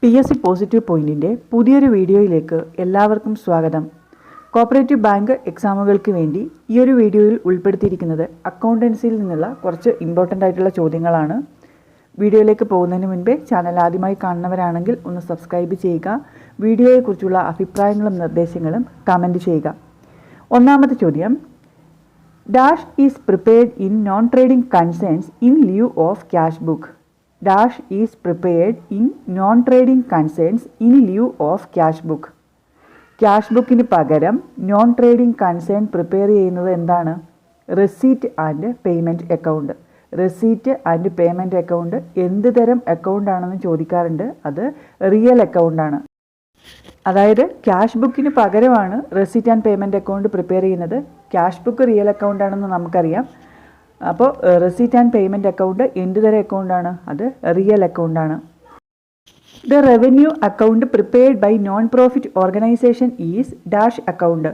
PSC positive പോയിന്റിൻ്റെ പുതിയൊരു വീഡിയോയിലേക്ക് എല്ലാവർക്കും സ്വാഗതം. കോപ്പറേറ്റീവ് ബാങ്ക് എക്സാമുകൾക്ക് വേണ്ടി ഈ ഒരു വീഡിയോയിൽ ഉൾപ്പെടുത്തിയിരിക്കുന്നത് അക്കൗണ്ടൻസിയിൽ നിന്നുള്ള കുറച്ച് ഇമ്പോർട്ടൻ്റ് ആയിട്ടുള്ള ചോദ്യങ്ങളാണ്. വീഡിയോയിലേക്ക് പോകുന്നതിന് മുൻപേ ചാനൽ ആദ്യമായി കാണുന്നവരാണെങ്കിൽ ഒന്ന് സബ്സ്ക്രൈബ് ചെയ്യുക. വീഡിയോയെക്കുറിച്ചുള്ള അഭിപ്രായങ്ങളും നിർദ്ദേശങ്ങളും കമൻറ്റ് ചെയ്യുക. ഒന്നാമത്തെ ചോദ്യം, dash is prepared in non trading concerns in lieu of cash book. Dash is prepared in non-trading concerns in lieu of cash book. Cash ബുക്കിന് പകരം നോൺ ട്രേഡിംഗ് കൺസേൺ പ്രിപ്പയർ ചെയ്യുന്നത് എന്താണ്? Receipt and payment account. Receipt and payment account എന്ത് തരം account ആണെന്ന് ചോദിക്കാറുണ്ട്. അത് real അക്കൗണ്ടാണ്. അതായത് ക്യാഷ് ബുക്കിന് പകരമാണ് receipt and payment account prepare ചെയ്യുന്നത്. ക്യാഷ് ബുക്ക് റിയൽ അക്കൗണ്ട് ആണെന്ന് നമുക്കറിയാം. അപ്പോൾ റെസീറ്റ് ആൻഡ് പേയ്മെൻറ്റ് അക്കൗണ്ട് എന്ത് തരം അക്കൗണ്ടാണ്? അത് റിയൽ അക്കൗണ്ടാണ്. The revenue account prepared by non profit organisation is dash account.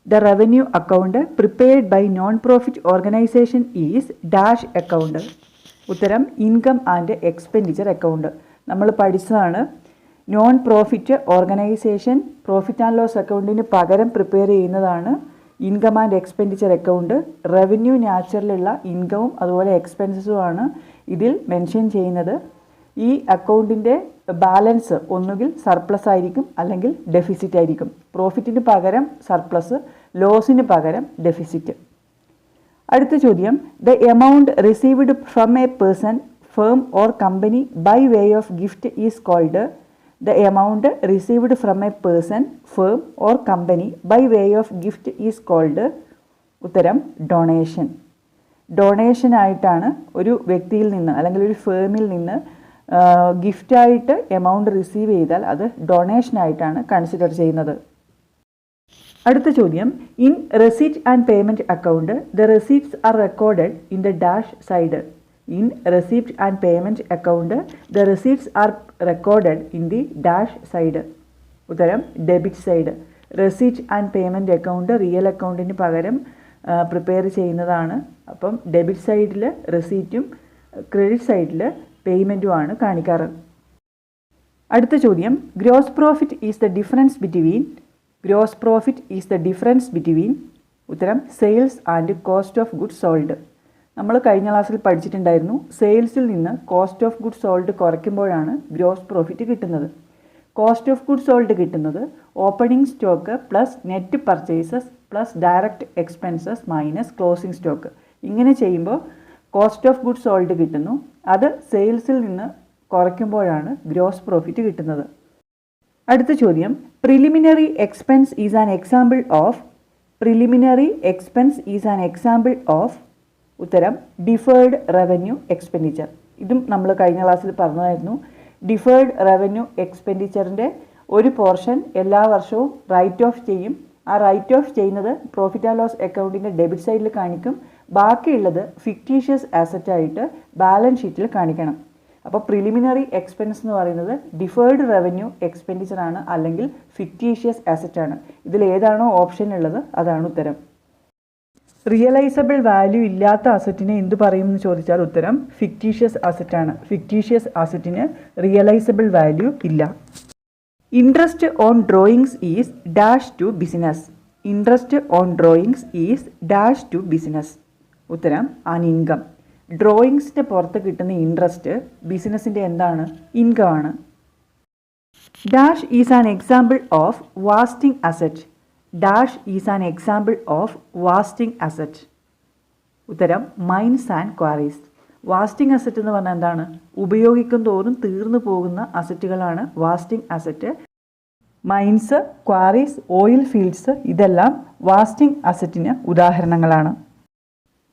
The revenue account prepared by non profit organisation is dash account. ഉത്തരം income and expenditure account. നമ്മൾ പഠിച്ചതാണ്. Non profit organisation profit and loss അക്കൗണ്ടിന് പകരം prepare ചെയ്യുന്നതാണ് income and expenditure account. Revenue നാച്ചുറലുള്ള ഇൻകവും അതുപോലെ എക്സ്പെൻസസുമാണ് ഇതിൽ മെൻഷൻ ചെയ്യുന്നത്. ഈ അക്കൗണ്ടിൻ്റെ ബാലൻസ് ഒന്നുകിൽ സർപ്ലസ് ആയിരിക്കും അല്ലെങ്കിൽ ഡെഫിസിറ്റ് ആയിരിക്കും. പ്രോഫിറ്റിന് പകരം സർപ്ലസ്, ലോസിന് പകരം ഡെഫിസിറ്റ്. അടുത്ത ചോദ്യം, the amount received from a person, firm or company by way of gift is called. The amount received from a person, firm or company by way of gift is called. ഉത്തരം donation. Donation ആയിട്ടാണ് ഒരു വ്യക്തിയിൽ നിന്ന് അല്ലെങ്കിൽ ഒരു ഫേമിൽ നിന്ന് ഗിഫ്റ്റായിട്ട് amount receive ചെയ്താൽ അത് ഡൊണേഷൻ ആയിട്ടാണ് കൺസിഡർ ചെയ്യുന്നത്. അടുത്ത ചോദ്യം, in receipt and payment account the receipts R recorded in the dash side. In receipt and payment account, the receipts are recorded in the dash side. ഉത്തരം debit side. Receipt and payment account real അക്കൗണ്ടിന് പകരം prepare ചെയ്യുന്നതാണ്. അപ്പം debit സൈഡിൽ റെസീറ്റും credit സൈഡിൽ പേയ്മെൻറ്റുമാണ് കാണിക്കാറ്. അടുത്ത ചോദ്യം, gross profit is the difference between. Gross profit is the difference between. ഉത്തരം sales and cost of goods sold. നമ്മൾ കഴിഞ്ഞ ക്ലാസ്സിൽ പഠിച്ചിട്ടുണ്ടായിരുന്നു, സെയിൽസിൽ നിന്ന് കോസ്റ്റ് ഓഫ് ഗുഡ്സ് സോൾഡ് കുറയ്ക്കുമ്പോഴാണ് ഗ്രോസ് പ്രോഫിറ്റ് കിട്ടുന്നത്. കോസ്റ്റ് ഓഫ് ഗുഡ്സ് സോൾഡ് കിട്ടുന്നത് opening stock plus net purchases plus direct expenses minus closing stock. ഇങ്ങനെ ചെയ്യുമ്പോൾ കോസ്റ്റ് ഓഫ് ഗുഡ്സ് സോൾഡ് കിട്ടുന്നു. അത് സെയിൽസിൽ നിന്ന് കുറയ്ക്കുമ്പോഴാണ് ഗ്രോസ് പ്രോഫിറ്റ് കിട്ടുന്നത്. അടുത്ത ചോദ്യം, preliminary expense is an example of. Preliminary expense is an example of. ഉത്തരം ഡിഫേർഡ് റവന്യൂ എക്സ്പെൻഡിച്ചർ. ഇതും നമ്മൾ കഴിഞ്ഞ ക്ലാസ്സിൽ പറഞ്ഞതായിരുന്നു. ഡിഫേർഡ് റവന്യൂ എക്സ്പെൻഡിച്ചറിൻ്റെ ഒരു പോർഷൻ എല്ലാ വർഷവും റൈറ്റ് ഓഫ് ചെയ്യും. ആ റൈറ്റ് ഓഫ് ചെയ്യുന്നത് പ്രോഫിറ്റ് ആൻഡ് ലോസ് അക്കൗണ്ടിൻ്റെ ഡെബിറ്റ് സൈഡിൽ കാണിക്കും. ബാക്കിയുള്ളത് ഫിക്റ്റീഷ്യസ് ആസറ്റായിട്ട് ബാലൻസ് ഷീറ്റിൽ കാണിക്കണം. അപ്പോൾ പ്രിലിമിനറി എക്സ്പെൻസ് എന്ന് പറയുന്നത് ഡിഫേർഡ് റവന്യൂ എക്സ്പെൻഡിച്ചർ ആണ്, അല്ലെങ്കിൽ ഫിക്റ്റീഷ്യസ് ആസറ്റാണ്. ഇതിൽ ഏതാണോ ഓപ്ഷൻ ഉള്ളത് അതാണ് ഉത്തരം. റിയലൈസബിൾ വാല്യൂ ഇല്ലാത്ത അസറ്റിനെ എന്ത് പറയും എന്ന് ചോദിച്ചാൽ ഉത്തരം ഫിക്റ്റീഷ്യസ് അസറ്റാണ്. ഫിക്റ്റീഷ്യസ് അസറ്റിന് റിയലൈസബിൾ വാല്യൂ ഇല്ല. Interest on drawings is dash to business. Interest on drawings is dash to business. ഉത്തരം ആൻ ഇൻകം. ഡ്രോയിങ്സിൻ്റെ പുറത്ത് കിട്ടുന്ന ഇൻട്രസ്റ്റ് ബിസിനസ്സിൻ്റെ എന്താണ്? ഇൻകം ആണ്. Dash is an example of wasting asset. Dash is an example of wasting asset. ഉത്തരം mines and quarries. Wasting asset എന്ന് പറഞ്ഞാൽ എന്താണ്? ഉപയോഗിക്കും തോറും തീർന്നു പോകുന്ന അസറ്റുകളാണ് wasting asset. Mines, quarries, oil fields ഇതെല്ലാം വാസ്റ്റിംഗ് അസറ്റിന് ഉദാഹരണങ്ങളാണ്.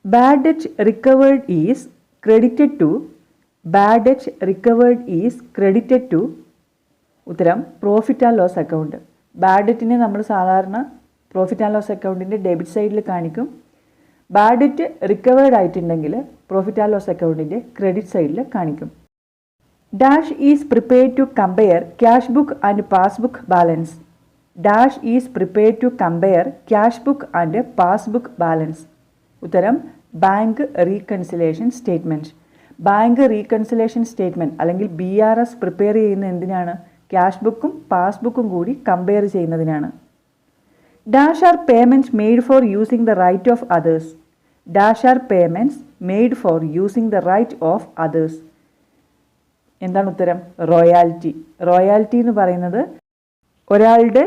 Bad debt recovered is credited to. Bad debt recovered is credited to. ഉത്തരം profit and loss account. Bad ഡെറ്റിനെ നമ്മൾ സാധാരണ പ്രോഫിറ്റ് ആൻഡ് ലോസ് അക്കൗണ്ടിൻ്റെ ഡെബിറ്റ് സൈഡിൽ കാണിക്കും. ബാഡ് ഡെറ്റ് റിക്കവേർഡ് ആയിട്ടുണ്ടെങ്കിൽ പ്രോഫിറ്റ് ആൻഡ് ലോസ് അക്കൗണ്ടിൻ്റെ ക്രെഡിറ്റ് സൈഡിൽ കാണിക്കും. Dash is prepared to compare cash book and passbook balance. Dash is prepared to compare cash book and passbook balance. ഉത്തരം bank reconciliation statement. Bank reconciliation statement അല്ലെങ്കിൽ BRS prepare ചെയ്യുന്ന എന്തിനാണ്? Cash ബുക്കും പാസ്ബുക്കും കൂടി കമ്പയർ ചെയ്യുന്നതിനാണ്. Dash are payments made for using the right of others. Dash are payments made for using the right of others. എന്താണ് ഉത്തരം? റോയാലിറ്റി. റോയാലിറ്റി എന്ന് പറയുന്നത് ഒരാളുടെ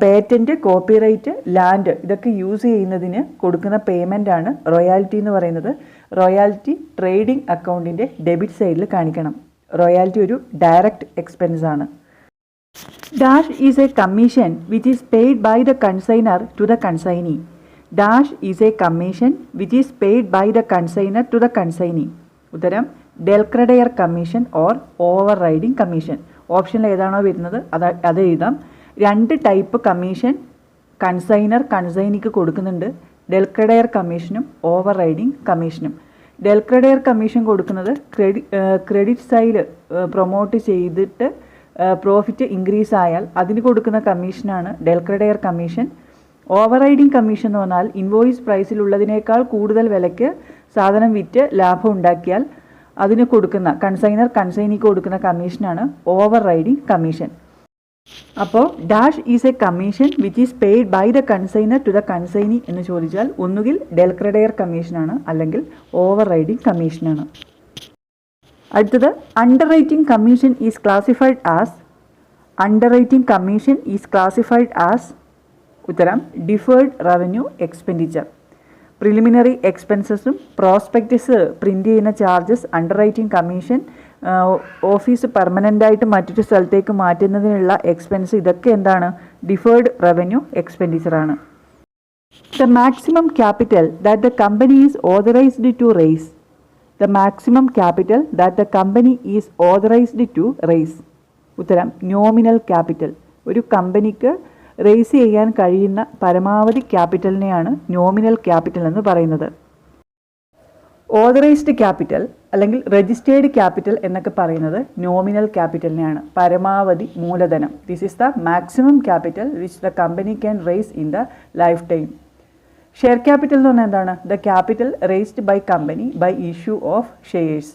പേറ്റൻറ്റ്, കോപ്പിറൈറ്റ്, ലാൻഡ് ഇതൊക്കെ യൂസ് ചെയ്യുന്നതിന് കൊടുക്കുന്ന പേയ്മെൻ്റ് ആണ് റോയാലിറ്റി എന്ന് പറയുന്നത്. റോയാലിറ്റി ട്രേഡിംഗ് അക്കൗണ്ടിൻ്റെ ഡെബിറ്റ് സൈഡിൽ കാണിക്കണം. റോയാലിറ്റി ഒരു ഡയറക്റ്റ് എക്സ്പെൻസ് ആണ്. Dash is a commission which is paid by the consignor to the consignee. Dash is a commission which is paid by the consignor to the consignee. ഉത്തരം del credere commission or overriding commission. ഓപ്ഷനിൽ ഏതാണോ വരുന്നത് അത് എഴുതാം. 2 type commission consignor കൺസൈനിക്ക് കൊടുക്കുന്നുണ്ട്. ഡെൽക്രഡെയർ കമ്മീഷനും over riding കമ്മീഷനും. ഡെൽക്രഡെയർ commission കൊടുക്കുന്നത് ക്രെഡിറ്റ് സൈഡ് പ്രൊമോട്ട് ചെയ്തിട്ട് പ്രോഫിറ്റ് ഇൻക്രീസ് ആയാൽ അതിന് കൊടുക്കുന്ന കമ്മീഷനാണ് ഡെൽക്രഡെയർ കമ്മീഷൻ. ഓവർ റൈഡിംഗ് കമ്മീഷൻ എന്ന് പറഞ്ഞാൽ ഇൻവോയ്സ് പ്രൈസിലുള്ളതിനേക്കാൾ കൂടുതൽ വിലയ്ക്ക് സാധനം വിറ്റ് ലാഭം ഉണ്ടാക്കിയാൽ അതിന് കൊടുക്കുന്ന കൺസൈനർ കൺസൈനിക്ക് കൊടുക്കുന്ന കമ്മീഷനാണ് ഓവർ റൈഡിംഗ് കമ്മീഷൻ. അപ്പോൾ dash is a commission which is paid by the consignor to the consignee എന്ന് ചോദിച്ചാൽ ഒന്നുകിൽ ഡെൽക്രഡെയർ കമ്മീഷനാണ് അല്ലെങ്കിൽ ഓവർ റൈഡിംഗ് കമ്മീഷനാണ്. അടുത്തത് underwriting commission is classified as. Underwriting commission is classified as. ഉത്തരം ഡിഫേർഡ് റവന്യൂ എക്സ്പെൻഡിച്ചർ. പ്രിലിമിനറി എക്സ്പെൻസസും prospectus print ചെയ്യുന്ന charges, underwriting commission, office പെർമനൻ്റായിട്ട് മറ്റൊരു സ്ഥലത്തേക്ക് മാറ്റുന്നതിനുള്ള എക്സ്പെൻസ്, ഇതൊക്കെ എന്താണ്? ഡിഫേർഡ് റവന്യൂ എക്സ്പെൻഡിച്ചറാണ്. The maximum capital that the company is authorised to raise. The maximum capital that the company is authorised to raise. ഉത്തരം നോമിനൽ ക്യാപിറ്റൽ. ഒരു കമ്പനിക്ക് റേസ് ചെയ്യാൻ കഴിയുന്ന പരമാവധി ക്യാപിറ്റലിനെയാണ് നോമിനൽ ക്യാപിറ്റൽ എന്ന് പറയുന്നത്. ഓതറൈസ്ഡ് ക്യാപിറ്റൽ അല്ലെങ്കിൽ രജിസ്റ്റേർഡ് ക്യാപിറ്റൽ എന്നൊക്കെ പറയുന്നത് നോമിനൽ ക്യാപിറ്റലിനെയാണ്, പരമാവധി മൂലധനം. This is the maximum capital which the company can raise in the lifetime. Share capital എന്ന് പറഞ്ഞാൽ എന്താണ്? The capital raised by company by issue of shares.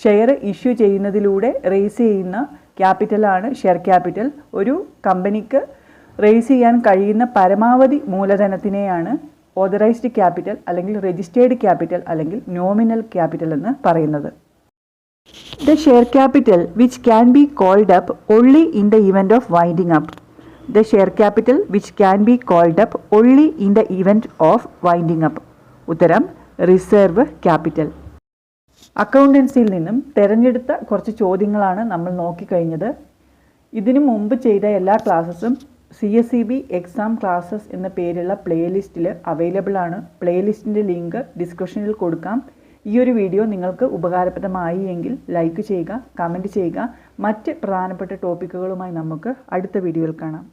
Share issue ചെയ്യുന്നതിലൂടെ റേസ് ചെയ്യുന്ന ക്യാപിറ്റലാണ് ഷെയർ ക്യാപിറ്റൽ. ഒരു കമ്പനിക്ക് റേസ് ചെയ്യാൻ കഴിയുന്ന പരമാവധി മൂലധനത്തിനെയാണ് ഓതറൈസ്ഡ് ക്യാപിറ്റൽ അല്ലെങ്കിൽ രജിസ്റ്റേർഡ് ക്യാപിറ്റൽ അല്ലെങ്കിൽ നോമിനൽ ക്യാപിറ്റൽ എന്ന് പറയുന്നത്. The share capital which can be called up only in the event of winding up. The share capital which can be called up only in the event of winding up. ഉത്തരം reserve capital. അക്കൗണ്ടൻസിയിൽ നിന്നും തിരഞ്ഞെടുത്ത കുറച്ച് ചോദ്യങ്ങളാണ് നമ്മൾ നോക്കിക്കഴിഞ്ഞത്. ഇതിനു മുമ്പ് ചെയ്ത എല്ലാ ക്ലാസ്സസും CSEB എക്സാം ക്ലാസ്സസ് എന്ന പേരുള്ള പ്ലേലിസ്റ്റിൽ അവൈലബിൾ ആണ്. പ്ലേലിസ്റ്റിൻ്റെ ലിങ്ക് ഡിസ്ക്രിപ്ഷനിൽ കൊടുക്കാം. ഈ ഒരു വീഡിയോ നിങ്ങൾക്ക് ഉപകാരപ്രദമായി എങ്കിൽ ലൈക്ക് ചെയ്യുക, കമൻറ്റ് ചെയ്യുക. മറ്റ് പ്രധാനപ്പെട്ട ടോപ്പിക്കുകളുമായി നമുക്ക് അടുത്ത വീഡിയോയിൽ കാണാം.